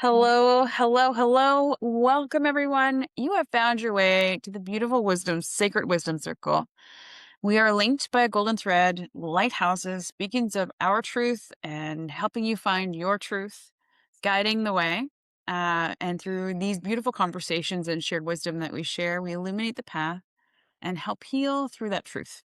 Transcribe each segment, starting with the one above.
Hello, hello, hello. Welcome, everyone. You have found your way to the beautiful wisdom, sacred wisdom circle. We are linked by a golden thread, lighthouses, beacons of our truth, and helping you find your truth, guiding the way. And through these beautiful conversations and shared wisdom that we share, we illuminate the path and help heal through that truth.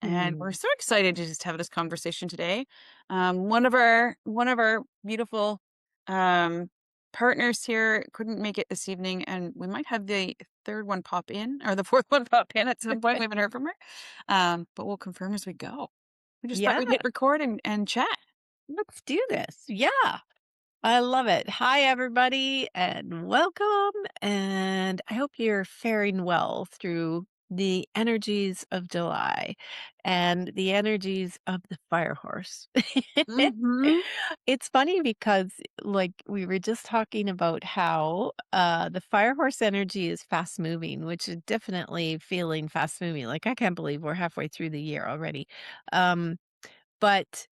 And we're Mhm. so excited to just have this conversation today. One of our beautiful um, partners here couldn't make it this evening, and we might have the third one pop in or the fourth one pop in at some point. We haven't heard from her, but we'll confirm as we go. We just thought Yeah, we'd hit record and chat. let's do this. Yeah, I love it. Hi, everybody, and welcome. And I hope you're faring well through the energies of July and the energies of the fire horse. Hmm. It's funny because, like, we were just talking about how the fire horse energy is fast moving, which is definitely feeling fast moving. Like, I can't believe we're halfway through the year already. Um, but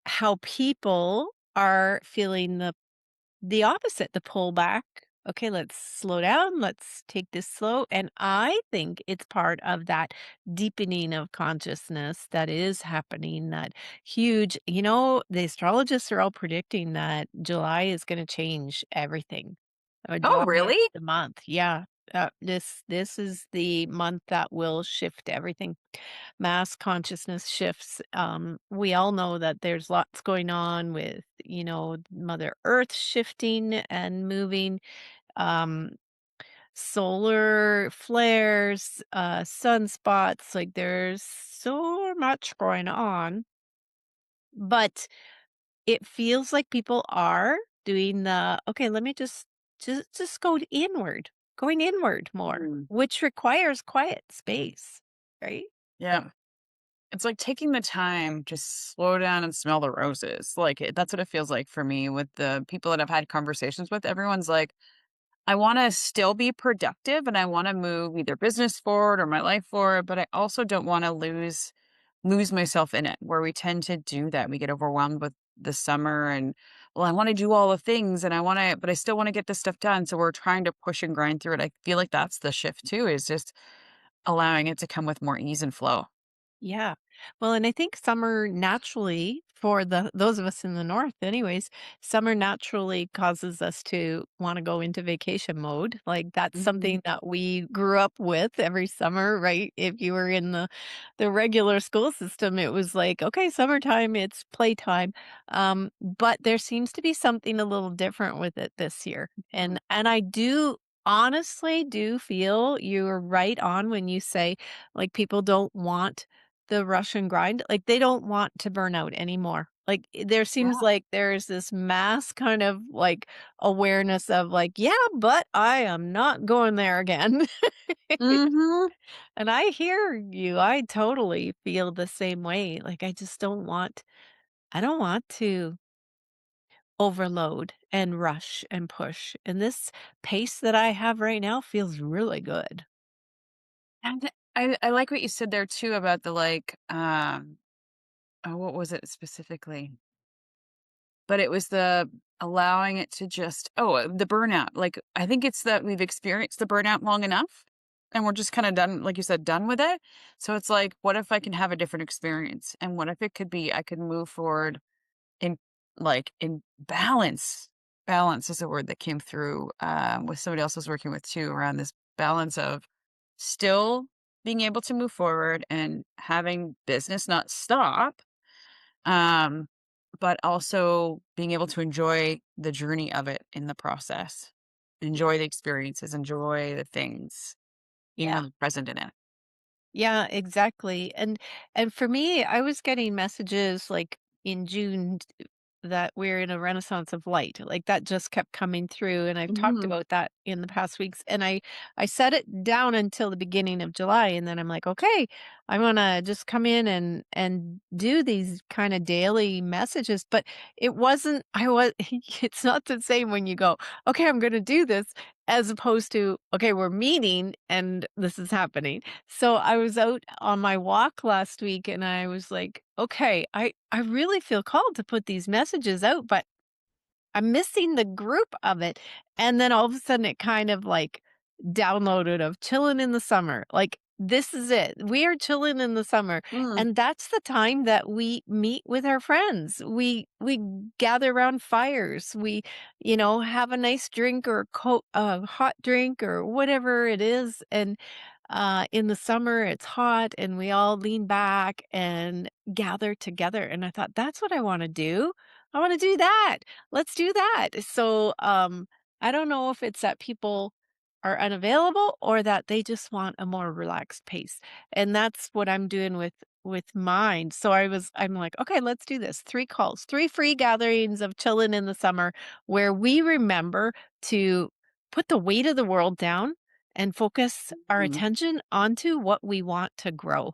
how people are feeling the opposite, the pullback. Okay, let's slow down. Let's take this slow. And I think it's part of that deepening of consciousness that is happening. That huge, the astrologists are all predicting that July is going to change everything. Oh, July is really? the month. Yeah. This is the month that will shift everything. Mass consciousness shifts. We all know that there's lots going on with, Mother Earth shifting and moving, um, solar flares, sunspots. Like there's so much going on, but it feels like people are doing the okay. Let me just go inward, going inward more, Mm. which requires quiet space, right? Yeah. It's like taking the time to slow down and smell the roses. That's what it feels like for me with the people that I've had conversations with. Everyone's like, I want to still be productive and I want to move either business forward or my life forward, but I also don't want to lose myself in it where we tend to do that. We get overwhelmed with the summer and well, I want to do all the things and I want to, but I still want to get this stuff done. So we're trying to push and grind through it. I feel like that's the shift too, is just allowing it to come with more ease and flow. Yeah. Well, and I think summer naturally for those of us in the north anyways, summer naturally causes us to want to go into vacation mode. Like that's Hmm. something that we grew up with every summer, right? If you were in the regular school system, it was like, okay, summertime, it's playtime. But there seems to be something a little different with it this year. And I do honestly do feel you're right on when you say like people don't want the rush and grind, like, they don't want to burn out anymore. Like, there seems Yeah. like there's this mass kind of, like, awareness of, like, "Yeah, but I am not going there again." Hmm. And I hear you, I totally feel the same way, like, I don't want to overload and rush and push, and this pace that I have right now feels really good. And I like what you said there too about the oh, what was it specifically? But it was the allowing it to just the burnout. Like, I think it's that we've experienced the burnout long enough and we're just kind of done, like you said, done with it. So it's like, what if I can have a different experience? And what if it could be I could move forward in in balance. Balance is a word that came through with somebody else I was working with too around this balance of still being able to move forward and having business not stop, um, but also being able to enjoy the journey of it in the process, enjoy the experiences, enjoy the things, even Yeah. though I'm present in it. Yeah, exactly. And for me, I was getting messages like in June that we're in a renaissance of light. Like that just kept coming through and I've talked Hmm. about that in the past weeks and I set it down until the beginning of July and then I'm like, "Okay, I'm going to just come in and do these kind of daily messages." But it wasn't I was it's not the same when you go, "Okay, I'm going to do this." As opposed to, okay, we're meeting and this is happening. So I was out on my walk last week and I was like, okay, I really feel called to put these messages out, but I'm missing the group of it. And then all of a sudden it kind of like downloaded of chilling in the summer. Like this is it. We are chilling in the summer. Mm, And that's the time that we meet with our friends. We gather around fires. We, have a nice drink or a hot drink or whatever it is. And in the summer, it's hot and we all lean back and gather together. And I thought, that's what I want to do. I want to do that. Let's do that. So, I don't know if it's that people are unavailable or that they just want a more relaxed pace. And that's what I'm doing with mine. So I'm like, okay, let's do this. 3 calls, 3 free gatherings of chilling in the summer where we remember to put the weight of the world down and focus our mm. attention onto what we want to grow.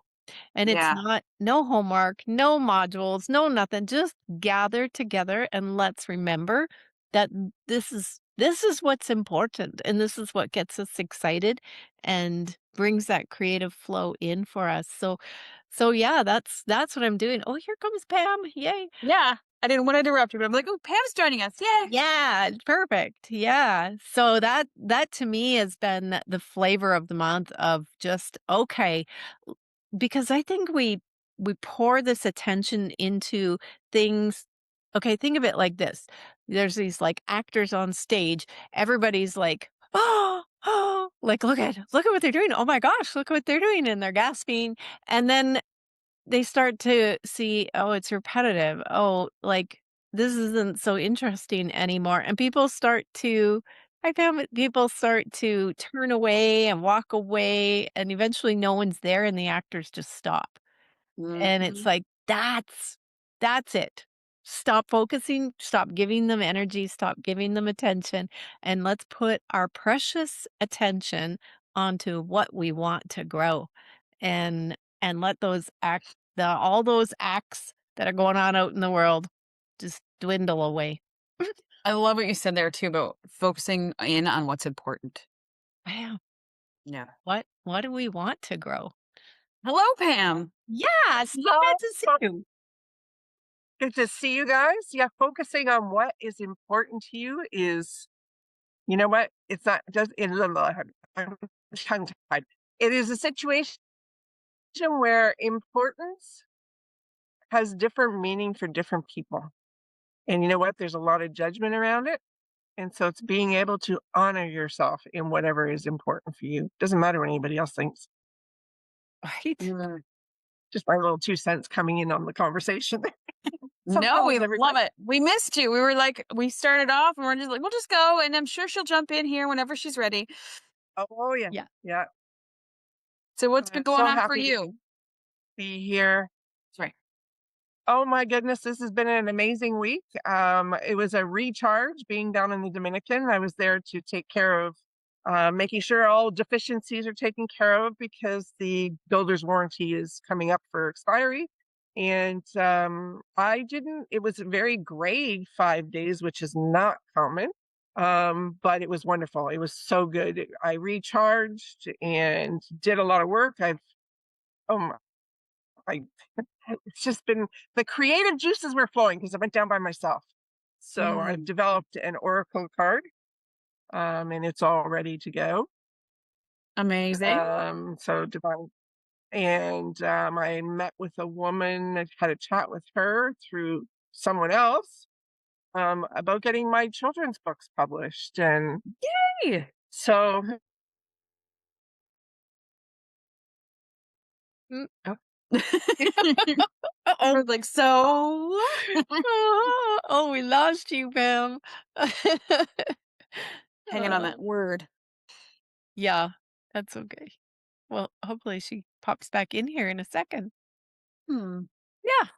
And it's Yeah. not no homework, no modules, no nothing. Just gather together and let's remember that this is what's important and this is what gets us excited and brings that creative flow in for us. So yeah, that's what I'm doing. Oh, here comes Pam. Yay. Yeah. I didn't want to interrupt you, but I'm like, oh, Pam's joining us. Yay. Yeah, perfect. Yeah. So that to me has been the flavor of the month of just okay, because I think we pour this attention into things. Okay, think of it like this. There's these like actors on stage. Everybody's like, "Oh, oh, like look at what they're doing. Oh my gosh, look what they're doing." And they're gasping. And then they start to see, "Oh, it's repetitive. Oh, like, this isn't so interesting anymore," and I found that people start to turn away and walk away, and eventually no one's there and the actors just stop. And it's Mhm. like, that's it. Stop focusing, stop giving them energy, stop giving them attention, and let's put our precious attention onto what we want to grow. And let all those acts that are going on out in the world just dwindle away. I love what you said there too about focusing in on what's important. Wow. Yeah. What do we want to grow? Hello, Pam. Yeah, so good So to see you. good to see you guys. Yeah, focusing on what is important to you is, you know what? It's not just I'm tongue-tied. It is a situation where importance has different meaning for different people. And you know what? There's a lot of judgment around it. And so it's being able to honor yourself in whatever is important for you. Doesn't matter what anybody else thinks. Right? Mm. Just my little 2 cents coming in on the conversation. So No, how we is love everybody? it. We missed you. We were like, we started off and we're just like, we'll just go. And I'm sure she'll jump in here whenever she's ready. Oh yeah. Yeah. Yeah. So what's been I'm going so on for happy to you? be here. Sorry. Oh my goodness, this has been an amazing week. It was a recharge being down in the Dominican. I was there to take care of making sure all deficiencies are taken care of because the builder's warranty is coming up for expiry. And I didn't, it was a very gray 5 days, which is not common. But it was wonderful. It was so good. I recharged and did a lot of work. Oh my, I it's just been the creative juices were flowing because I went down by myself. So I've Mm, developed an oracle card, and it's all ready to go. amazing. So divine, and I met with a woman, and had a chat with her through someone else about getting my children's books published, and Hey. so Mm. Oh. I Uh-oh. was like, so Oh, we lost you, Pam. hanging on Uh, that word. yeah, that's okay. Well, hopefully she pops back in here in a second. Hmm. Yeah.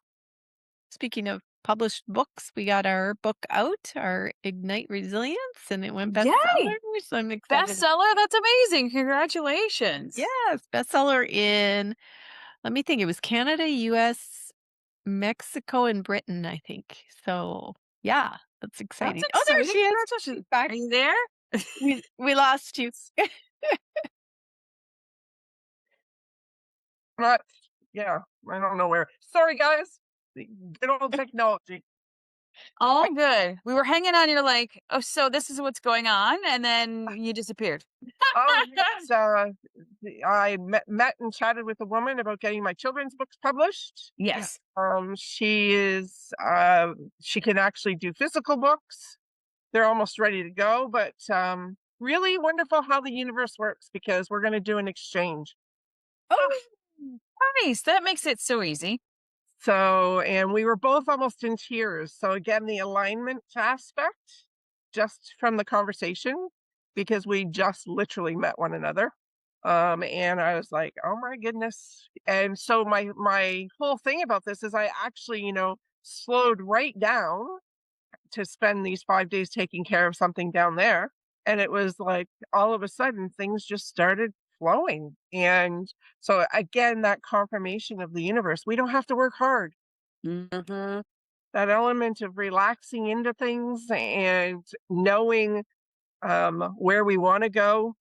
Speaking of published books, we got our book out, our Ignite Resilience, and it went bestseller. Yay. So I'm excited. Bestseller. That's amazing. Congratulations. Yes, bestseller in, let me think, it was Canada, US, Mexico, and Britain, I think. So yeah, that's That's exciting. Oh, there exciting. she is. She's Congratulations. back. Are you there? We lost you. not, yeah, I don't know where. Sorry, guys. The good old technology. All good. We were hanging on, you're like, "Oh, so this is what's going on," and then you disappeared. Oh, yes, I met and chatted with a woman about getting my children's books published. Yes. She is, she can actually do physical books. They're almost ready to go, but, really wonderful how the universe works because we're gonna do an exchange. Oh, nice. That makes it so easy. So, and we were both almost in tears. So again, the alignment aspect, just from the conversation, because we just literally met one another. And I was like, oh my goodness. And so my whole thing about this is I actually, slowed right down to spend these 5 days taking care of something down there. And it was like all of a sudden things just started flowing. And so again, that confirmation of the universe, we don't have to work hard. Mhm. That element of relaxing into things and knowing where we want to go.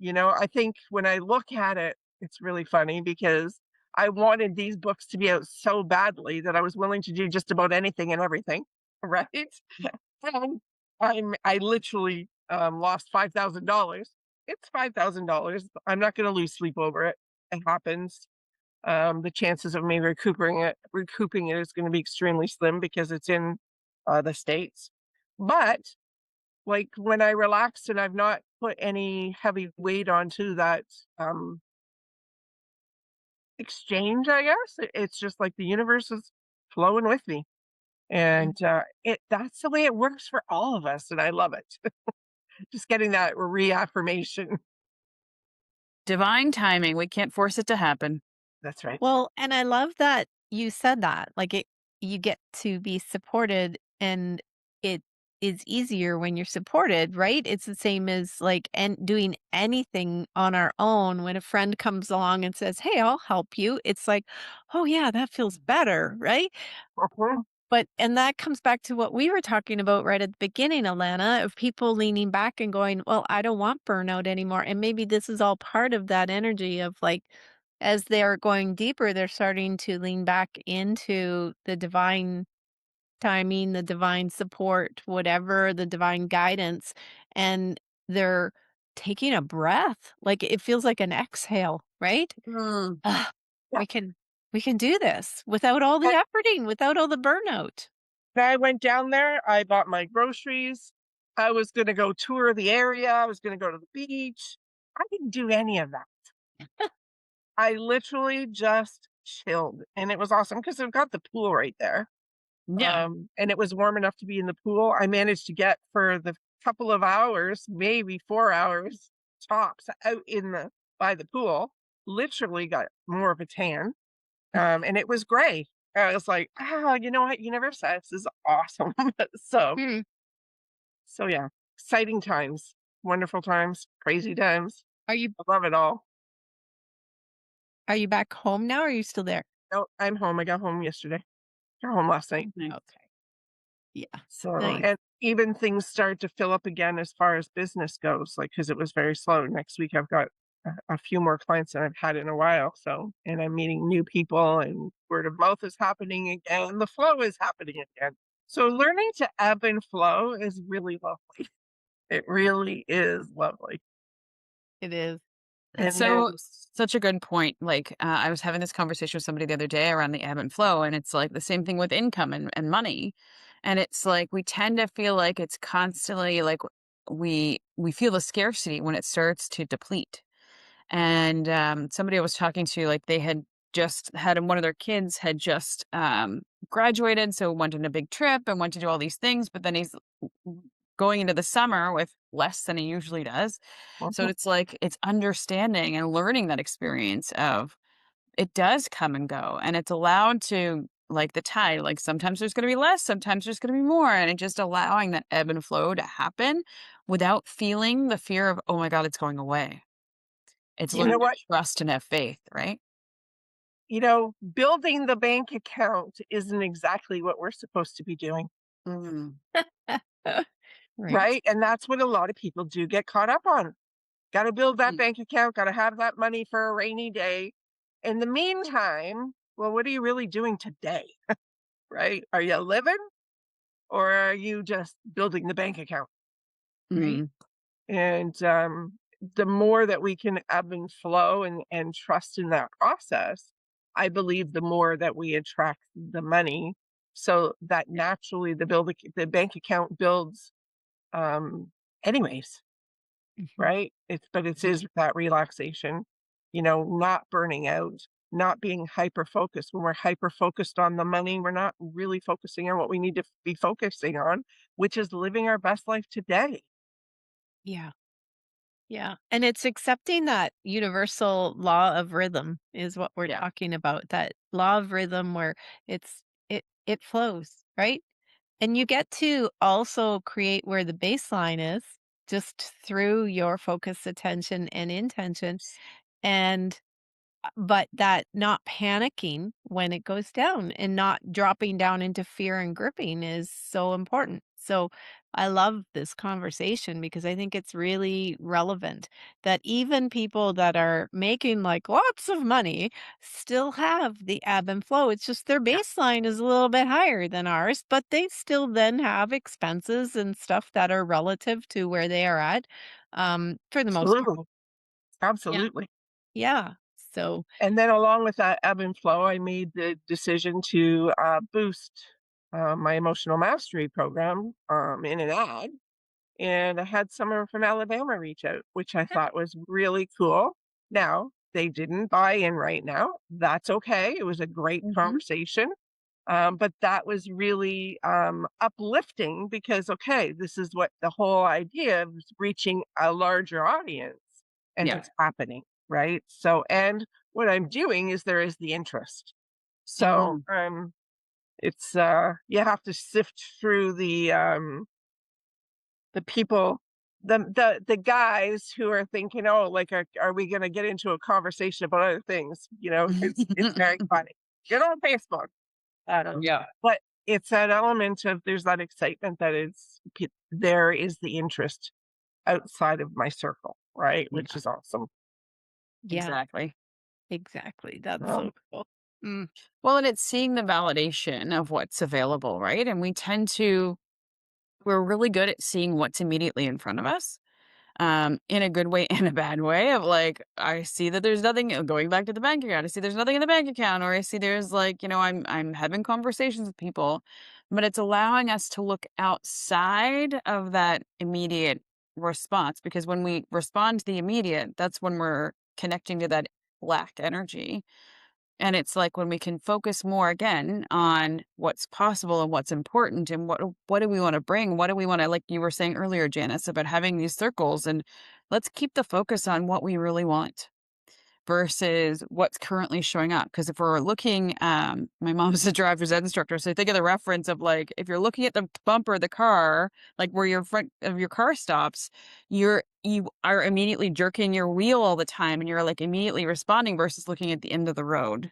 I think when I look at it, it's really funny because I wanted these books to be out so badly that I was willing to do just about anything and everything, right? And I literally lost $5,000. It's $5,000. I'm not going to lose sleep over it. It happens. The chances of me recouping it is going to be extremely slim because it's in the states. But like when I relaxed and I've not put any heavy weight onto that um, exchange, I guess it's just like the universe is flowing with me, and it that's the way it works for all of us, and I love it. Just getting that reaffirmation. Divine timing, we can't force it to happen. That's right. Well, and I love that you said that. Like you get to be supported and it is easier when you're supported, right? It's the same as like and doing anything on our own when a friend comes along and says, "Hey, I'll help you." It's like, "Oh yeah, that feels better," right? Mhm. But and that comes back to what we were talking about right at the beginning, Alana, of people leaning back and going, "Well, I don't want burnout anymore." And maybe this is all part of that energy of like, as they're going deeper, they're starting to lean back into the divine timing, the divine support, whatever, the divine guidance, and they're taking a breath. Like it feels like an exhale, right? Mm. "Ah, Yeah. we can we can do this without all the efforting, without all the burnout." I went down there, I bought my groceries. I was gonna go tour the area, I was gonna go to the beach. I didn't do any of that. I literally just chilled, and it was awesome because 'cause I've got the pool right there, Yeah. and it was warm enough to be in the pool. I managed to get for the couple of hours, maybe 4 hours tops out in the by the pool, literally got more of a tan, and it was great. I was like, "Oh, you know what? Universe, this is awesome." So Hmm. So yeah, exciting times, wonderful times, crazy times. Are you I love it all. are you back home now, or are you still there? No, I'm home. I got home yesterday. Got home last night. Nice. Okay. Yeah. So, Nice. and even things start to fill up again as far as business goes, like because it was very slow. Next week, I've got a few more clients than I've had in a while. So, and I'm meeting new people, and word of mouth is happening again. The flow is happening again. So, learning to ebb and flow is really lovely. It really is lovely. It is. It's And then, such a good point. Like, I was having this conversation with somebody the other day around the ebb and flow, and it's like the same thing with income and money. And it's like we tend to feel like it's constantly like we feel the scarcity when it starts to deplete. And somebody I was talking to, like they had just had one of their kids had just graduated, so went on a big trip and went to do all these things, but then he's going into the summer with less than he usually does. So mhm, it's like it's understanding and learning that experience of it does come and go, and it's allowed to like the tide. Like sometimes there's going to be less, sometimes there's going to be more, and it just allowing that ebb and flow to happen without feeling the fear of oh my god, it's going away. It's you know learning to what? trust and have faith, right? Building the bank account isn't exactly what we're supposed to be doing, Mm. Right. right? And that's what a lot of people do get caught up on. Got to build that Mm. bank account, got to have that money for a rainy day. In the meantime, well, what are you really doing today, right? Are you living? or are you just building the bank account, right? Mm, And the more that we can ebb and flow and trust in that process, I believe the more that we attract the money, so that naturally the bank account builds um, anyways, Mhm. right? It is that relaxation, not burning out, not being hyper focused. When we're hyper focused on the money, we're not really focusing on what we need to be focusing on, which is living our best life today. Yeah. Yeah, and it's accepting that universal law of rhythm is what we're yeah. talking about, that law of rhythm where it flows, right? And you get to also create where the baseline is just through your focus, attention, and intention. And but that not panicking when it goes down and not dropping down into fear and gripping is so important. So I love this conversation because I think it's really relevant that even people that are making like lots of money still have the ebb and flow. It's just their Yeah, baseline is a little bit higher than ours, but they still then have expenses and stuff that are relative to where they are at, for the most part. absolutely. Yeah. Absolutely. Yeah. So, And then along with that ebb and flow, I made the decision to boost my emotional mastery program in an ad. And I had someone from Alabama reach out, which I thought was really cool. Now, they didn't buy in right now. That's okay. It was a great Mhm. conversation. But that was really uplifting because, okay, this is what the whole idea of reaching a larger audience, and Yeah. it's happening, right? So, and what I'm doing is there is the interest. So, Mhm. it's you have to sift through the people, the guys who are thinking, oh, like, are we going to get into a conversation about other things? It's very funny. Get on Facebook. Yeah. But it's that element of there's that excitement that there is the interest outside of my circle, right? Which Yeah. is awesome. yeah, Exactly. exactly. That's Um, so cool. Mm, Well, and it's seeing the validation of what's available, right? And we're really good at seeing what's immediately in front of us, in a good way and a bad way of like, I see that there's nothing going back to the bank account. I see there's nothing in the bank account, or I see there's like, I'm having conversations with people, but it's allowing us to look outside of that immediate response because when we respond to the immediate, that's when we're connecting to that lack energy. And it's like when we can focus more again on what's possible and what's important and what do we want to bring? What do we want to like you were saying earlier, Janice, about having these circles and let's keep the focus on what we really want versus what's currently showing up. Because if we're looking, my mom's a driver's ed instructor, so think of the reference of like if you're looking at the bumper of the car, like where your front of your car stops, you are immediately jerking your wheel all the time, and you're like immediately responding versus looking at the end of the road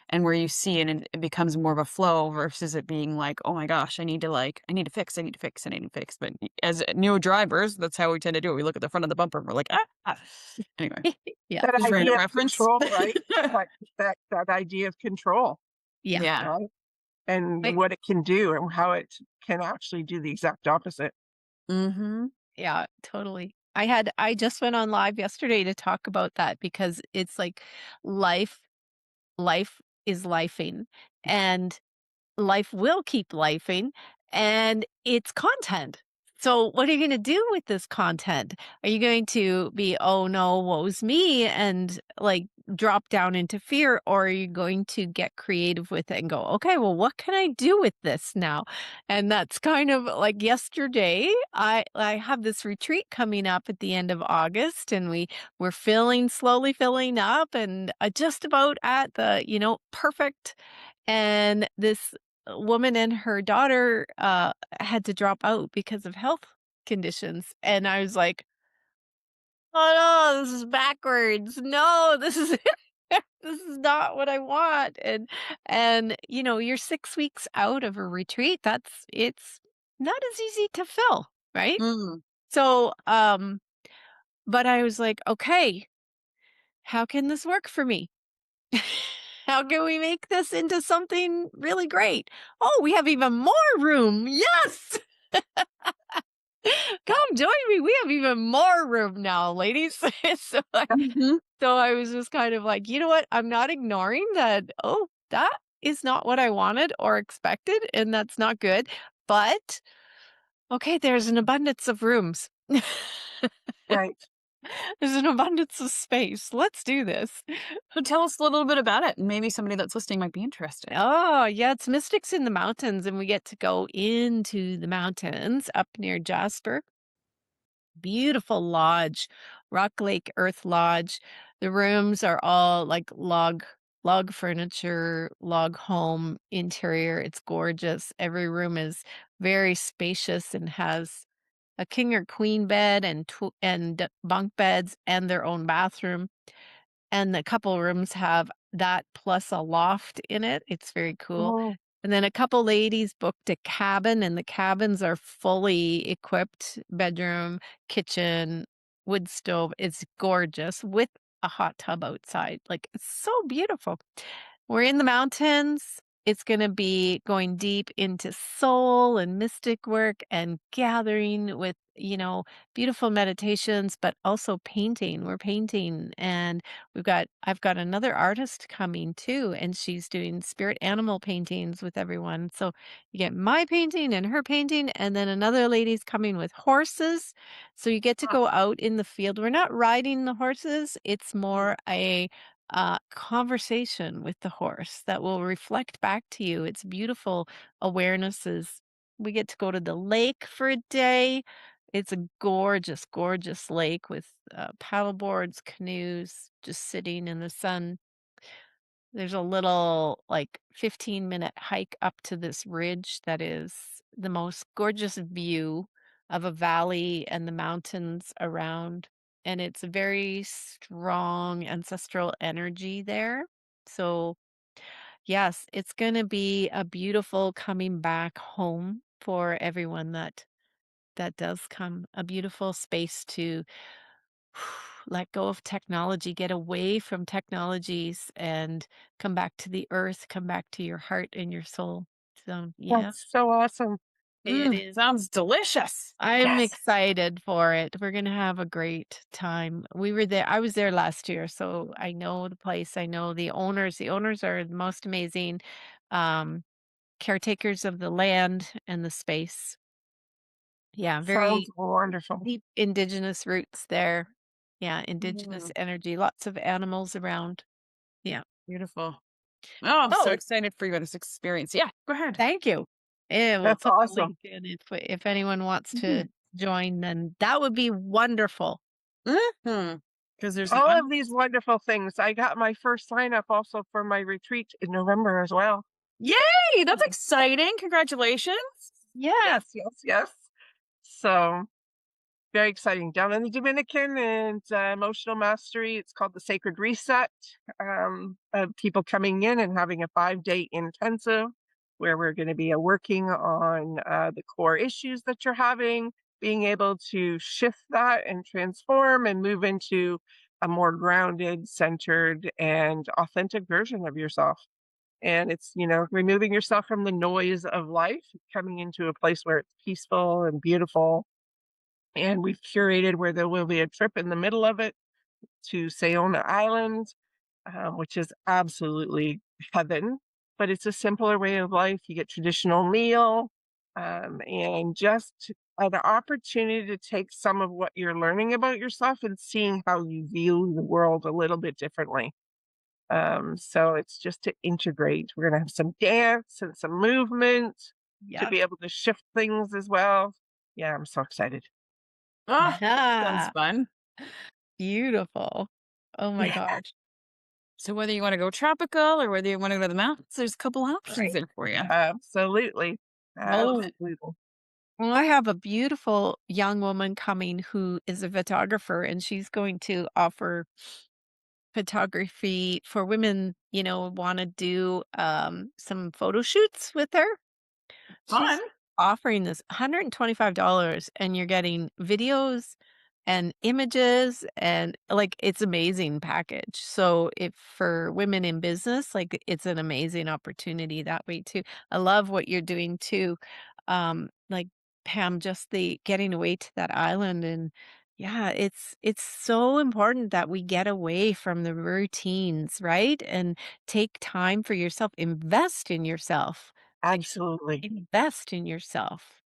and where you see it and it becomes more of a flow versus it being like, oh my gosh, I need to fix, I need to fix, I need to fix. But as new drivers, that's how we tend to do it. We look at the front of the bumper and we're like, ah. Anyway. yeah, that Just random idea of reference. control, right? That idea of control, yeah. Yeah. right? And I what it can do and how it can actually do the exact opposite. Mhm. yeah, totally. I just went on live yesterday to talk about that because it's like life life is lifing and life will keep lifing and it's content. So what are you going to do with this content? Are you going to be, oh no, woe's me and like drop down into fear? Or are you going to get creative with it and go, okay, well, what can I do with this now? And that's kind of like yesterday, I have this retreat coming up at the end of August and we're slowly filling up and just about at the, perfect and this woman and her daughter, had to drop out because of health conditions, and I was like, "Oh, no, this is backwards. No, this is this is not what I want." And you're 6 weeks out of a retreat. It's not as easy to fill, right? Mm. So, but I was like, "Okay, how can this work for me?" How can we make this into something really great? Oh, we have even more room. Yes. Come join me. We have even more room now, ladies. so, I, Mhm. so I was just kind of like, you know what? I'm not ignoring that. Oh, that is not what I wanted or expected. And that's not good. But okay, there's an abundance of rooms. Right. There's an abundance of space. Let's do this. So tell us a little bit about it. Maybe somebody that's listening might be interested. Oh, yeah, it's Mystics in the Mountains, and we get to go into the mountains up near Jasper. Beautiful lodge, Rock Lake Earth Lodge. The rooms are all like log furniture, log home interior. It's gorgeous. Every room is very spacious and has a king or queen bed and bunk beds and their own bathroom. And the couple rooms have that plus a loft in it. It's very cool. Oh, And then a couple ladies booked a cabin, and the cabins are fully equipped bedroom, kitchen, wood stove. It's gorgeous with a hot tub outside. Like, it's so beautiful. We're in the mountains. It's going to be going deep into soul and mystic work and gathering with, beautiful meditations, but also painting. We're painting, and I've got another artist coming too, and she's doing spirit animal paintings with everyone. So you get my painting and her painting, and then another lady's coming with horses. So you get to ah, go out in the field. We're not riding the horses. It's mm, more a conversation with the horse that will reflect back to you. It's beautiful awarenesses. We get to go to the lake for a day. It's a gorgeous, gorgeous lake with paddle boards, canoes, just sitting in the sun. There's a little, like, 15-minute hike up to this ridge that is the most gorgeous view of a valley and the mountains around, and it's a very strong ancestral energy there. So, yes, it's gonna be a beautiful coming back home for everyone that does come, a beautiful space to let go of technology, get away from technologies and come back to the earth, come back to your heart and your soul. So, yeah, that's so awesome. it is. Sounds delicious. I'm Yes. excited for it. We're going to have a great time. We were there. I was there last year, so I know the place. I know the owners. The owners are the most amazing um, caretakers of the land and the space. Yeah, Sounds very wonderful. deep indigenous roots there. Yeah, indigenous Mm, energy, lots of animals around. Yeah. beautiful. Oh, I'm so Oh, excited for you this experience. Yeah, go ahead. thank you. Yeah, we'll That's put the awesome. link in if anyone wants to Mhm. join, then that would be wonderful. Mhm. 'Cause there's an All un of these wonderful things. I got my first sign up also for my retreat in November as well. Yay! That's exciting. Congratulations. Yeah. Yes, yes, yes. So very exciting. Down in the Dominican and emotional mastery. It's called the Sacred Reset. People coming in and having a 5-day intensive where we're going to be working on the core issues that you're having, being able to shift that and transform and move into a more grounded, centered, and authentic version of yourself. And it's, removing yourself from the noise of life, coming into a place where it's peaceful and beautiful, and we've curated where there will be a trip in the middle of it to Sayona Island, which is absolutely heaven. But it's a simpler way of life. You get traditional meal, and just an opportunity to take some of what you're learning about yourself and seeing how you view the world a little bit differently. So it's just to integrate. We're going to have some dance and some movement to Yes. be able to shift things as well. Yeah, I'm so excited. Oh, sounds Ah, fun. beautiful. Oh my Yeah. gosh. So whether you wanna go tropical or whether you wanna go to the mountains, there's a couple options Right. there for you. Absolutely. Oh, Absolutely. well, I have a beautiful young woman coming who is a photographer, and she's going to offer photography for women, want to do some photo shoots with her. Fun. She's offering this $125, and you're getting videos and images and like it's amazing package. So if for women in business, like it's an amazing opportunity that way too. I love what you're doing too. Like Pam, just the getting away to that island and yeah, it's so important that we get away from the routines, right? And take time for yourself, invest in yourself. Like Absolutely. invest in yourself.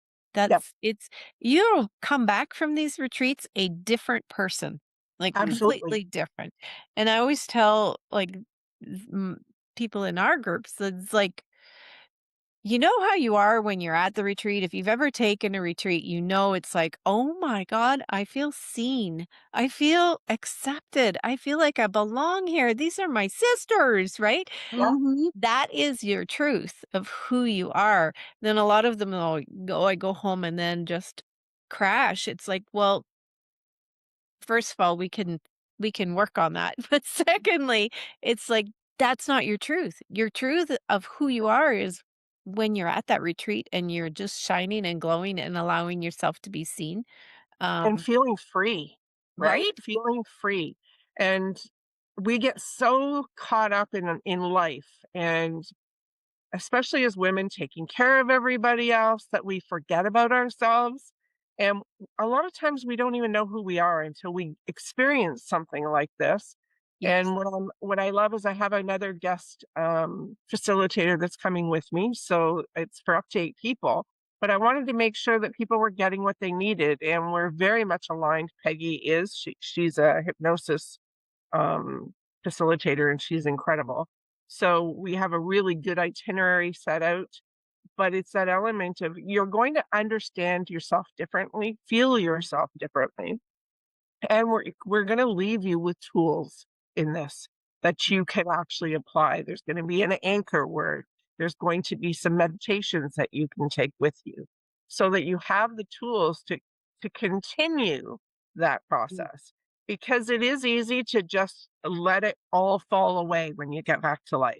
Yep. It's you'll come back from these retreats a different person, like Absolutely. completely different. And I always tell like people in our groups, it's like you know how you are when you're at the retreat? If you've ever taken a retreat, you know it's like, "Oh my god, I feel seen. I feel accepted. I feel like I belong here. These are my sisters," right? Yeah. Mhm. That is your truth of who you are. Then a lot of them will go, I go home and then just crash. It's like, well, first of all, we can work on that. But secondly, it's like that's not your truth. Your truth of who you are is when you're at that retreat and you're just shining and glowing and allowing yourself to be seen. And Um, feeling free, right? right? Feeling free. And we get so caught up in life and especially as women taking care of everybody else that we forget about ourselves. And a lot of times we don't even know who we are until we experience something like this. Yes. And what I love is I have another guest facilitator that's coming with me. So it's for up to 8 people. But I wanted to make sure that people were getting what they needed. And we're very much aligned. Peggy is. She's a hypnosis um, facilitator, and she's incredible. So we have a really good itinerary set out, but it's that element of you're going to understand yourself differently, feel yourself differently, and we're going to leave you with tools in this that you can actually apply. There's going to be an anchor word. There's going to be some meditations that you can take with you so that you have the tools to continue that process. Because it is easy to just let it all fall away when you get back to life.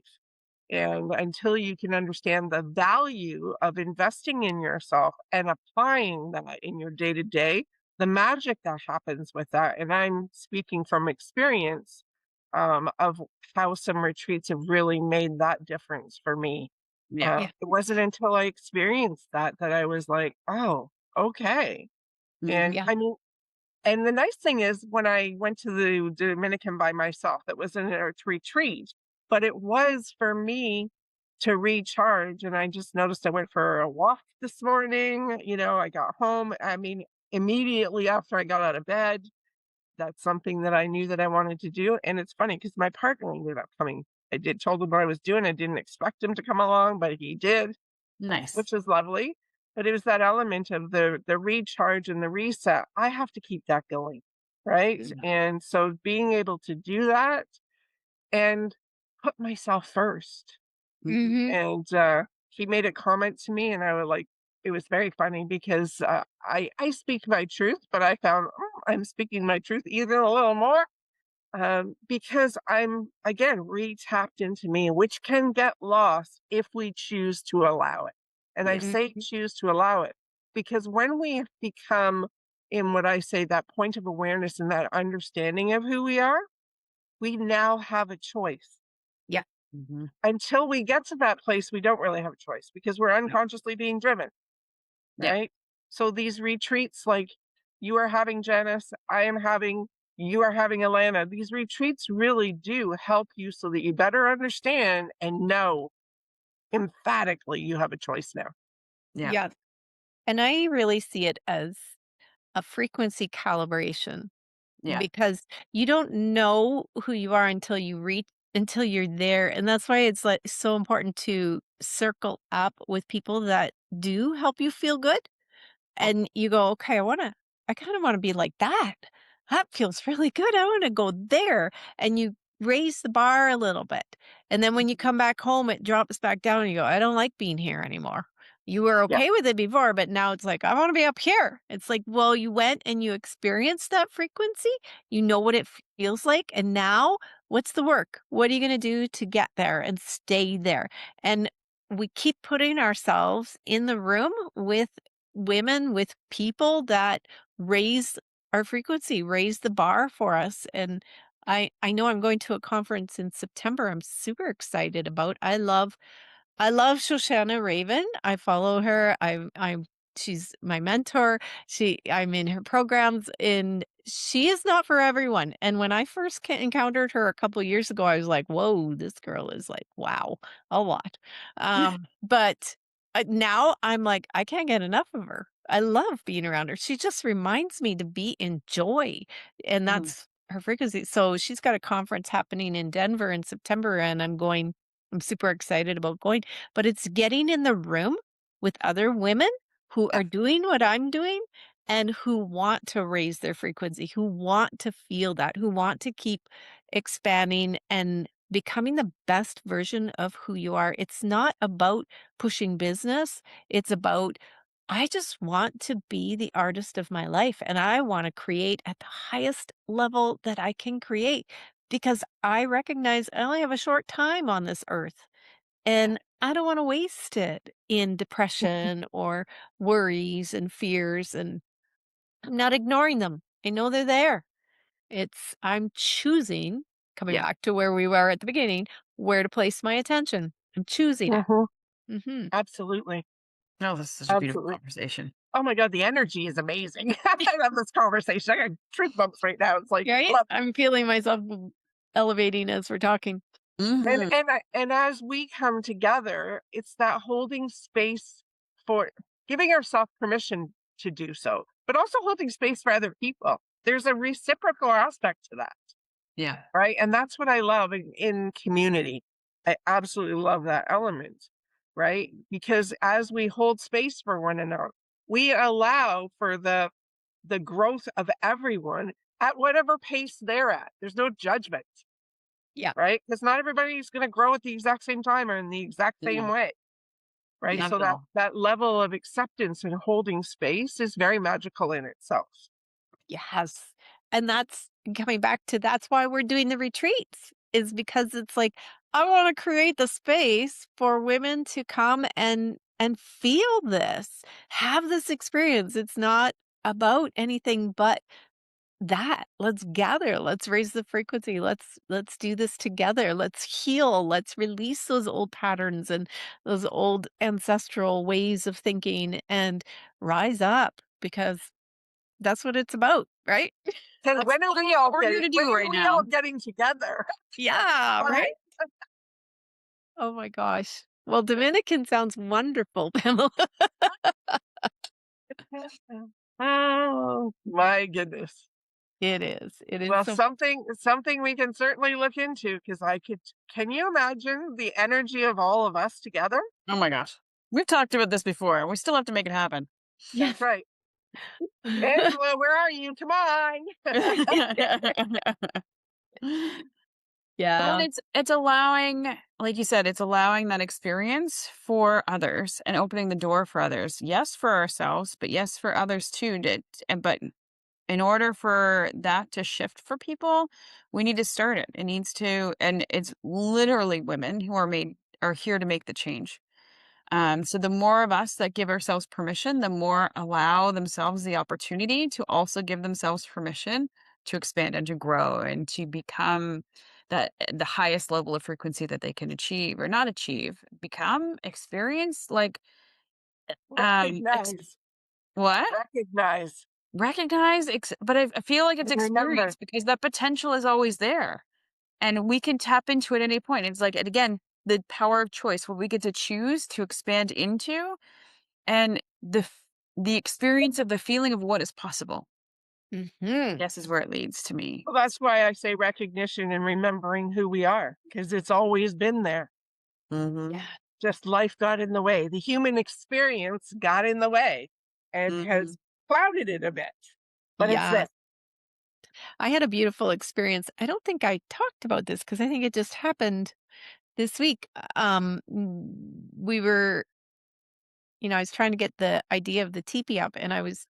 And until you can understand the value of investing in yourself and applying that in your day to day, the magic that happens with that. And I'm speaking from experience of how some retreats have really made that difference for me. Yeah. Yeah. It wasn't until I experienced that I was like, oh, okay. And Yeah. I mean, and the nice thing is when I went to the Dominican by myself, it wasn't a retreat, but it was for me to recharge. And I just noticed I went for a walk this morning. I got home. I mean, immediately after I got out of bed, that's something that I knew that I wanted to do. And it's funny because my partner ended up coming. I did told him what I was doing. I didn't expect him to come along, but he did, Nice. which is lovely. But it was that element of the recharge and the reset. I have to keep that going, right? Yeah. And so being able to do that and put myself first. Mhm. Mhm. And he made a comment to me, and I was like, it was very funny because I speak my truth, but I found I'm speaking my truth even a little more because I'm again re-tapped into me, which can get lost if we choose to allow it. And I Yeah. say Mhm. choose to allow it because when we become in what I say that point of awareness and that understanding of who we are, we now have a choice. Yeah. Mhm. Until we get to that place, we don't really have a choice because we're Yeah. unconsciously being driven, Yeah. right? So these retreats, like you are having Janice, I am having, you are having Alana, these retreats really do help you so that you better understand and know emphatically you have a choice now. Yeah. Yeah. And I really see it as a frequency calibration. Yeah. Because you don't know who you are until you're there, and that's why it's, like, so important to circle up with people that do help you feel good, and you go, "Okay, I kinda wanna be like that. That feels really good. I wanna go there." And you raise the bar a little bit. And then when you come back home, it drops back down and you go, "I don't like being here anymore." You were Yeah, okay with it before, but now it's like, "I wanna be up here." It's like, well, you went and you experienced that frequency. You know what it feels like. And now what's the work? What are you gonna do to get there and stay there? And we keep putting ourselves in the room with women, with people that raise our frequency, raise the bar for us. And I know I'm going to a conference in September I'm super excited about. I love Shoshana Raven. I follow her. I'm she's my mentor. I'm in her programs, and she is not for everyone. And when I first encountered her a couple years ago, I was like, "Whoa, this girl is like, wow, a lot." But now I'm like, I can't get enough of her. I love being around her. She just reminds me to be in joy, and Mhm. that's her frequency. So she's got a conference happening in Denver in September, and I'm going. I'm super excited about going, but it's getting in the room with other women who Yeah. are doing what I'm doing and who want to raise their frequency, who want to feel that, who want to keep expanding and becoming the best version of who you are. It's not about pushing business. It's about, I just want to be the artist of my life and I want to create at the highest level that I can create because I recognize I only have a short time on this earth Yeah. and I don't want to waste it in depression or worries and fears. And I'm not ignoring them. I know they're there. I'm choosing, coming Yeah. back to where we were at the beginning, where to place my attention. I'm choosing it. Mhm. Hmm. Absolutely. No, this is such a beautiful Absolutely. conversation. Oh my god, the energy is amazing. I love this conversation. I got truth bumps right now. It's like, Right? love I'm feeling myself elevating as we're talking. Mhm. and as we come together, it's that holding space for giving ourselves permission to do so, but also holding space for other people. There's a reciprocal aspect to that, Yeah. right? And that's what I love in community. I absolutely love that element, right? Because as we hold space for one another, we allow for the growth of everyone at whatever pace they're at. There's no judgment, Yeah. right? Because not everybody's going to grow at the exact same time or in the exact same No, way, right? not So at all. that level of acceptance and holding space is very magical in itself. Yes. And that's coming back to that's why we're doing the retreats is because it's like I want to create the space for women to come and feel this, have this experience. It's not about anything but that. Let's gather, let's raise the frequency. Let's do this together. Let's heal. Let's release those old patterns and those old ancestral ways of thinking and rise up because that's what it's about, right? Because That's what we're here to when do are right we all now. getting together? Yeah, right? Right? Oh my gosh. Well, Dominican sounds wonderful, Pamela. Oh my goodness. It is. It is Well, so something we can certainly look into because I could. Can you imagine the energy of all of us together? Oh my gosh. We've talked about this before. We still have to make it happen. That's right. Angela, where are you? Come on. Well, Yeah. it's allowing, like you said, it's allowing that experience for others and opening the door for others. Yes, for ourselves, but yes, for others too. But in order for that to shift for people, we need to start it. It needs to, and it's literally women who are here to make the change. So the more of us that give ourselves permission, the more allow themselves the opportunity to also give themselves permission to expand and to grow and to become the highest level of frequency that they can achieve or not achieve, become, experience, like ex- Recognize, what? recognize, Recognize, but I feel like it's and remember. experience because that potential is always there and we can tap into it at any point. It's like, and again, the power of choice, what we get to choose to expand into and the experience of the feeling of what is possible, I Mhm. guess is where it leads to me. Well, that's why I say recognition and remembering who we are because it's always been there. Mhm. Yeah. Just life got in the way. The human experience got in the way and has Mhm. clouded it a bit, but it's there. Yes. I had a beautiful experience. I don't think I talked about this because I think it just happened this week. We were, I was trying to get the idea of the teepee up and I was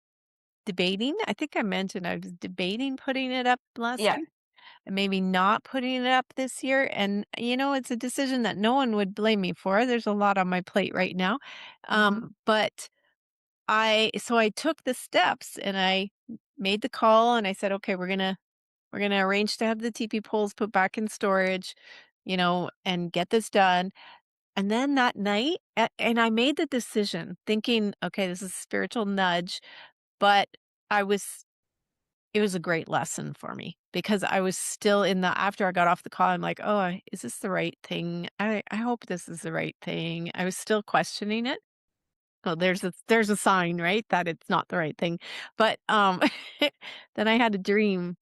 debating. I think I mentioned I was debating putting it up last Yeah. year and maybe not putting it up this year. And, it's a decision that no one would blame me for. There's a lot on my plate right now. Mhm. But so I took the steps and I made the call and I said, "Okay, we're gonna arrange to have the TP poles put back in storage, and get this done." And then that night, and I made the decision thinking, "Okay, this is a spiritual nudge," but I was it was a great lesson for me because I was still in the after I got off the call, I'm like, "Oh, is this the right thing? I hope this is the right thing." I was still questioning it. Oh, there's a sign, right, that it's not the right thing. But, then I had a dream,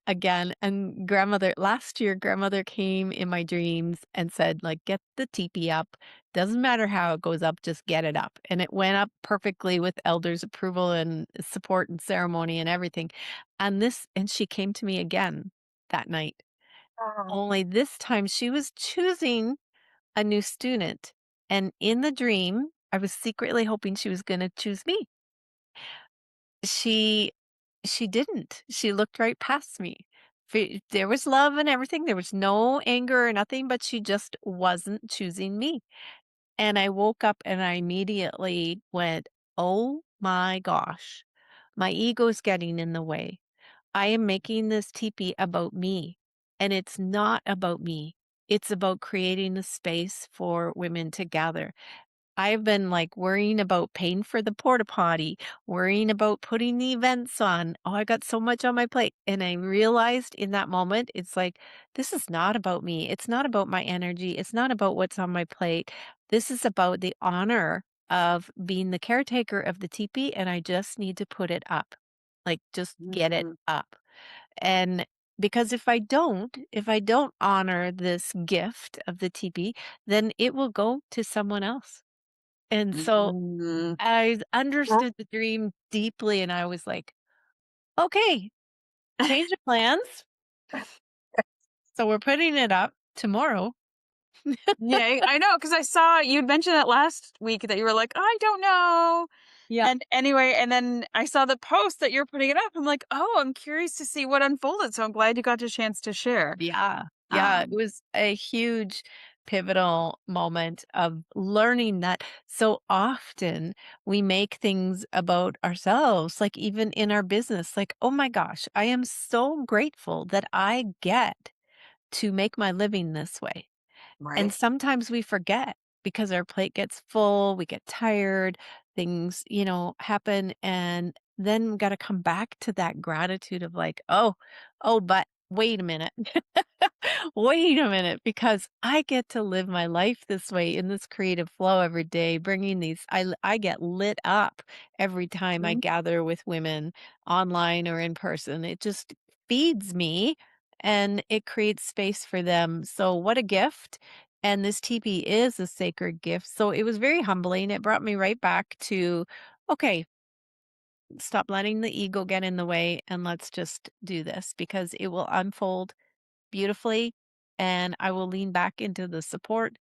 again, and grandmother last year, grandmother came in my dreams and said, like, "Get the teepee up. Doesn't matter how it goes up, just get it up." And it went up perfectly with elders' approval and support and ceremony and everything. And she came to me again that night. Oh, Only this time she was choosing a new student, and in the dream, I was secretly hoping she was gonna choose me. She she didn't. She looked right past me. There was love and everything, there was no anger or nothing, but she just wasn't choosing me. And I woke up and I immediately went, "Oh my gosh, my ego's getting in the way. I am making this teepee about me, and it's not about me. It's about creating a space for women to gather." I've been, like, worrying about paying for the porta potty, worrying about putting the events on. Oh, I got so much on my plate, and I realized in that moment, it's like, this is not about me. It's not about my energy. It's not about what's on my plate. This is about the honor of being the caretaker of the teepee, and I just need to put it up. Like, just get it Mhm. up. And because if I don't honor this gift of the teepee, then it will go to someone else. And so Mhm. I well, understood the dream deeply, and I was like, "Okay, change of plans. So we're putting it up tomorrow." Yeah, I know because I saw you'd mentioned that last week that you were like, "I don't know." Yeah. And anyway, and then I saw the post that you're putting it up. I'm like, "Oh, I'm curious to see what unfolded." So I'm glad you got a chance to share. Yeah. Yeah, it Um, was a huge pivotal moment of learning that so often we make things about ourselves, like even in our business, like, "Oh my gosh, I am so grateful that I get to make my living this way." And right. sometimes we forget because our plate gets full, we get tired, things, happen. And then we got to come back to that gratitude of like, oh, but wait a minute. Wait a minute, because I get to live my life this way in this creative flow every day, bringing I get lit up every time I Mhm. gather with women online or in person. It just feeds me and it creates space for them. So, what a gift. And this teepee is a sacred gift. So it was very humbling. It brought me right back to, okay, stop letting the ego get in the way and let's just do this because it will unfold beautifully and I will lean back into the support.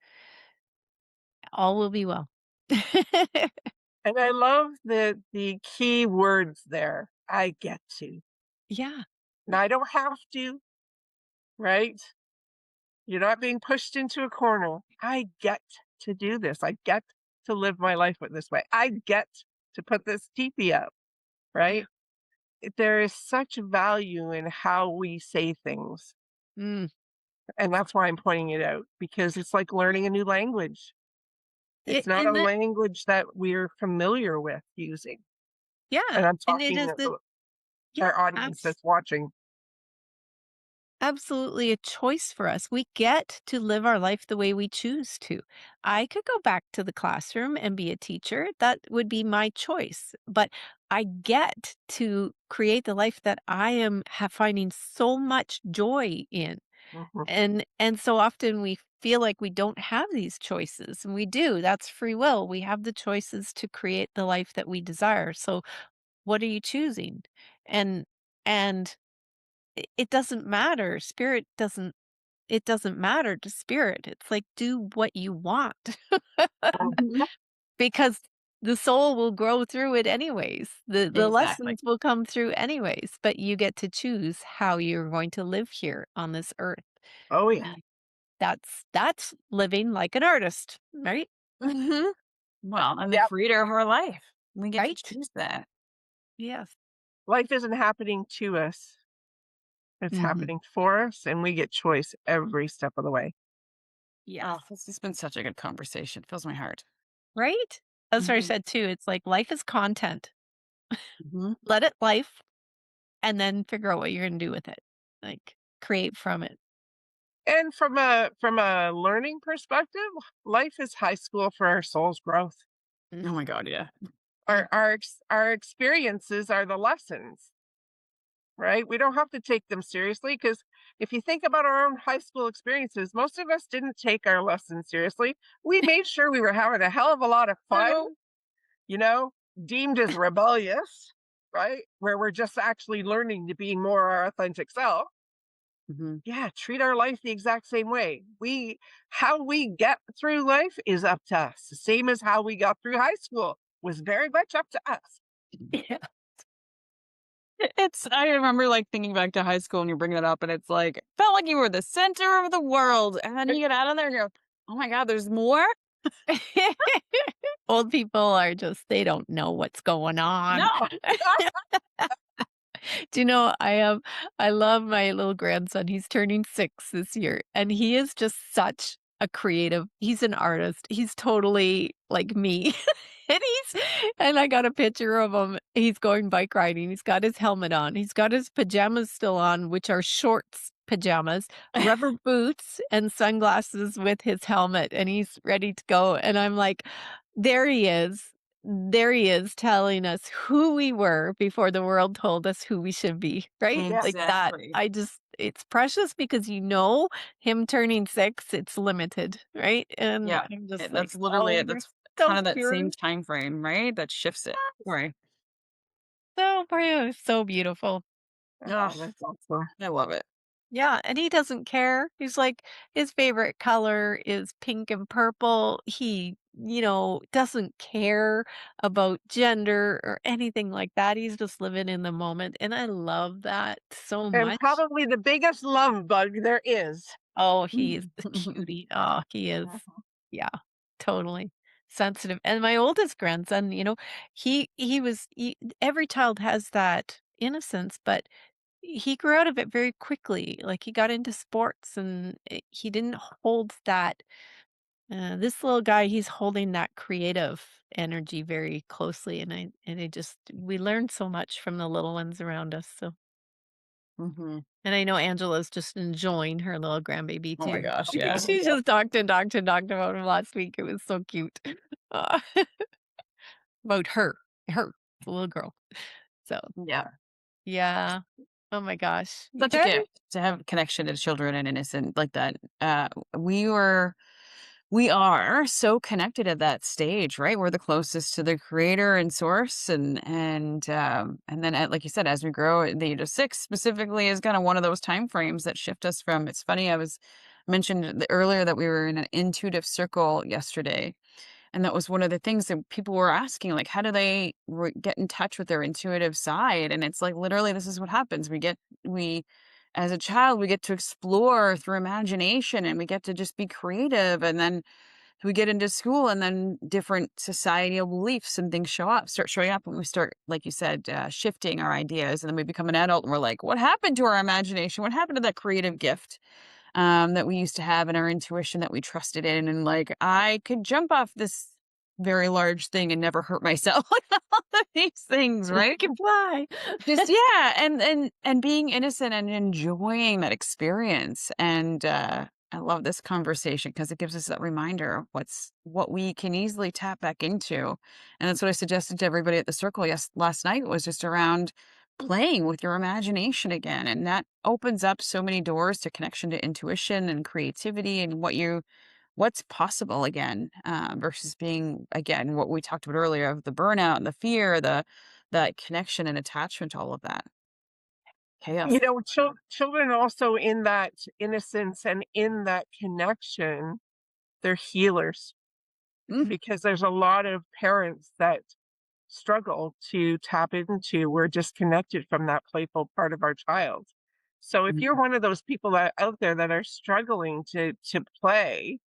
All will be well. and I love the key words there. I get to. Yeah. Now I don't have to, right? You're not being pushed into a corner. I get to do this. I get to live my life with this way. I get to put this teepee up, Yeah. right? There is such value in how we say things. Mm. And that's why I'm pointing it out because it's like learning a new language. It's not a And that, language that we're familiar with using. yeah. And I'm And it talking is the, yeah, our audience that's watching. absolutely a choice for us. We get to live our life the way we choose to. I could go back to the classroom and be a teacher. That would be my choice. But I get to create the life that I am finding so much joy in. Mhm. And so often we feel like we don't have these choices, and we do. That's free will. We have the choices to create the life that we desire. So what are you choosing? And it doesn't matter. Spirit doesn't it doesn't matter to spirit. It's like, do what you want Mhm. because the soul will grow through it anyways. The Exactly. lessons will come through anyways, but you get to choose how you're going to live here on this earth. Oh, yeah. And that's living like an artist, right? Mhm. Well, and the Yep. creator of our life. We get to Right? choose that. Yes. Life isn't happening to us, it's Mhm. happening for us, and we get choice every step of the way. Yes. Oh, this has been such a good conversation. Fills my heart. Right? That's what I Mhm. said too. It's like life is content. Mhm. Let it life and then figure out what you're gonna do with it. Like, create from it. And from a learning perspective, life is high school for our soul's growth. Oh Mhm. my god, yeah. Our experiences are the lessons, right? We don't have to take them seriously because if you think about our own high school experiences, most of us didn't take our lessons seriously. We made sure we were having a hell of a lot of fun, True. you know, deemed as rebellious, right? Where we're just actually learning to be more our authentic self. Mhm. Yeah, treat our life the exact same way. How we get through life is up to us. The same as how we got through high school was very much up to us. Yeah. It's I remember, like, thinking back to high school and you bring that up, and it's like, felt like you were the center of the world, and then you get out of there and you go, "Oh my god, there's more?" Old people are just they don't know what's going on. No. Do you know, I love my little grandson, he's turning 6 this year, and he is just such a creative he's an artist, he's totally like me. And and I got a picture of him, he's going bike riding, he's got his helmet on, he's got his pajamas still on, which are shorts pajamas, rubber boots, and sunglasses with his helmet, and he's ready to go, and I'm like, "There he is. There he is telling us who we were before the world told us who we should be," right? Yeah. Like that. Exactly. I just it's precious because him turning 6, it's limited, right? And Yeah. I'm just like, That's literally "Oh, it. you're That's so kind of that pure, same time frame, right? That shifts it. Right. so pure, so beautiful." Ugh, Oh, that's awesome. I love it. Yeah, and he doesn't care. He's like his favorite color is pink and purple. He, doesn't care about gender or anything like that. He's just living in the moment, and I love that so And much. probably the biggest love bug there is. Oh, he is the cutie. Oh, he is. Yeah, totally sensitive. And my oldest grandson, every child has that innocence, but he grew out of it very quickly. Like he got into sports and he didn't hold that. This little guy, he's holding that creative energy very closely, we learned so much from the little ones around us. So, Mhm. and I know Angela's just enjoying her little grandbaby Oh my too. gosh, yeah. She just talked and talked and talked about him last week. It was so cute. Uh, about her, the little girl. So, Yeah. yeah. Oh my gosh. You Such a guys? gift to have connection to children and innocent like that. We were we are so connected at that stage, right? We're the closest to the creator and source, and then, like you said, as we grow at the age of 6 specifically is kind of one of those time frames that shift us from. It's funny, I was mentioned earlier that we were in an intuitive circle yesterday, and that was one of the things that people were asking, like, how do they get in touch with their intuitive side? And it's like, literally, this is what happens. As a child, we get to explore through imagination and we get to just be creative. And then we get into school and then different societal beliefs and things start showing up. And we start, like you said, shifting our ideas. And then we become an adult and we're like, what happened to our imagination? What happened to that creative gift? That we used to have and our intuition that we trusted in. And like, I could jump off this very large thing and never hurt myself. Like all of these things, You right? can fly. Just yeah, and being innocent and enjoying that experience. And I love this conversation because it gives us that reminder of what we can easily tap back into. And that's what I suggested to everybody at the circle last night was just around playing with your imagination again. And that opens up so many doors to connection to intuition and creativity and what's possible again, versus being again what we talked about earlier of the burnout and the fear, that connection and attachment to all of that You chaos. know, children also in that innocence and in that connection, they're healers Mm, because there's a lot of parents that struggle to tap into. We're disconnected from that playful part of our child. So if you're mhm. one of those people that out there that are struggling to play,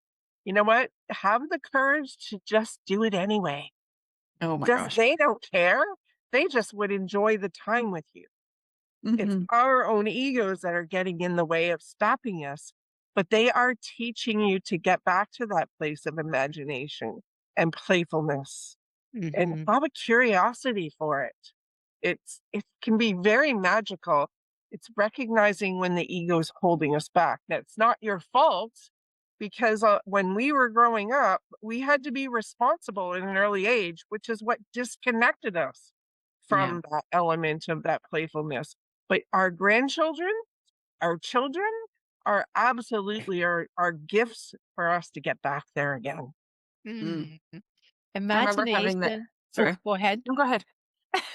you know what? Have the courage to just do it anyway. Oh my Just gosh. they don't care. they just would enjoy the time with you. It's Mhm. our own egos that are getting in the way of stopping us, but they are teaching you to get back to that place of imagination and playfulness and Mhm. have a curiosity for it. It can be very magical. It's recognizing when the ego's holding us back. That's not your fault because when we were growing up, we had to be responsible at an early age, which is what disconnected us Yeah. from that element of that playfulness. But our grandchildren, our children are absolutely our gifts for us to get back there again. Mm. Mm. I remember having that. Imagination. Oh, Sorry. go ahead. No, go ahead.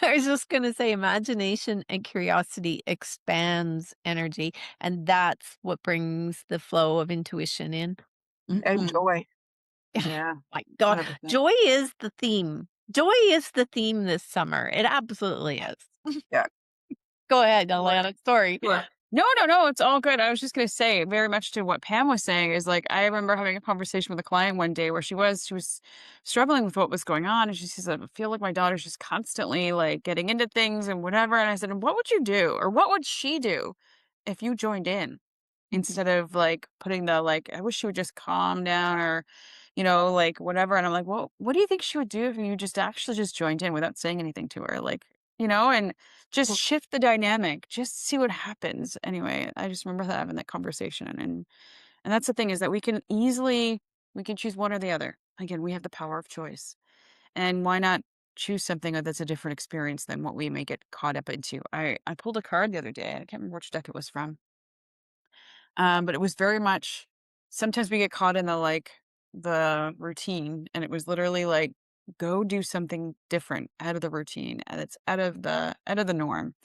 I was just gonna say imagination and curiosity expands energy, and that's what brings the flow of intuition in. And Mhm. joy. Yeah, My God, 100%. joy is the theme. Joy is the theme this summer. It absolutely is. Yeah. Go ahead, Sure. Alana. Sorry. Sure. No, no, no, it's all good. I was just gonna say very much to what Pam was saying is like I remember having a conversation with a client one day where she was struggling with what was going on and she says, I feel like my daughter's just constantly like getting into things and whatever. And I said, what would you do? Or what would she do if you joined in? Instead of like putting the like, I wish she would just calm down or, like whatever. And I'm like, well, what do you think she would do if you just actually just joined in without saying anything to her? Like, and just shift the dynamic, just see what happens. Anyway, I just remember that having that conversation. And that's the thing is that we can choose one or the other. Again, we have the power of choice. And why not choose something that's a different experience than what we may get caught up into? I pulled a card the other day. I can't remember which deck it was from. But it was very much sometimes we get caught in the routine and it was literally like go do something different out of the routine and it's out of the norm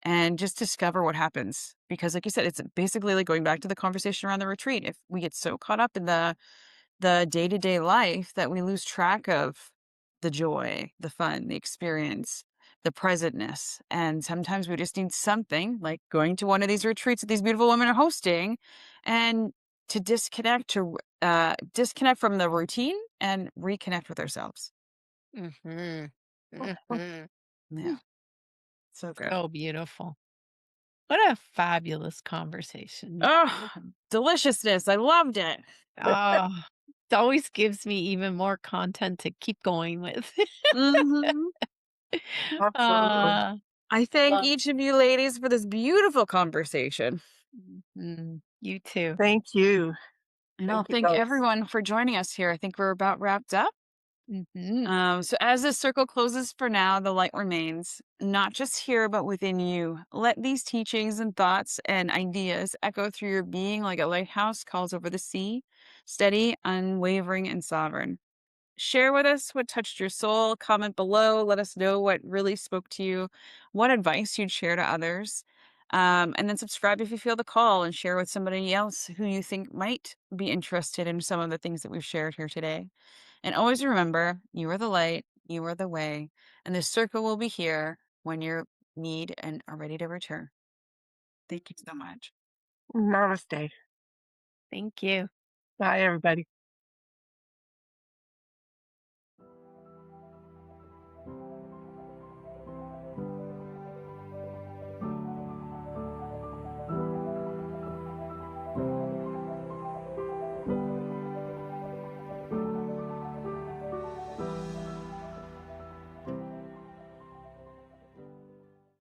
and just discover what happens because like you said it's basically like going back to the conversation around the retreat if we get so caught up in the day-to-day life that we lose track of the joy, the fun, the experience, the presentness. And sometimes we just need something like going to one of these retreats that these beautiful women are hosting and to disconnect from the routine and reconnect with ourselves. Mhm. Mhm. Yeah. So good. So beautiful. What a fabulous conversation. Oh, deliciousness. I loved it. Oh, it always gives me even more content to keep going with. Hmm. Absolutely. Uh, I thank love each of you ladies for this beautiful conversation. You too. Thank you. And I'll Thank you thank both. everyone for joining us here. I think we're about wrapped up. Mhm. So as this circle closes for now, the light remains, not just here, but within you. Let these teachings and thoughts and ideas echo through your being like a lighthouse calls over the sea, steady, unwavering, and sovereign. Share with us what touched your soul. Comment below. Let us know what really spoke to you, what advice you'd share to others. And then subscribe if you feel the call and share with somebody else who you think might be interested in some of the things that we've shared here today. And always remember, you are the light, you are the way, and this circle will be here when you need and are ready to return. Thank you so much. Namaste. Thank you. Bye, everybody.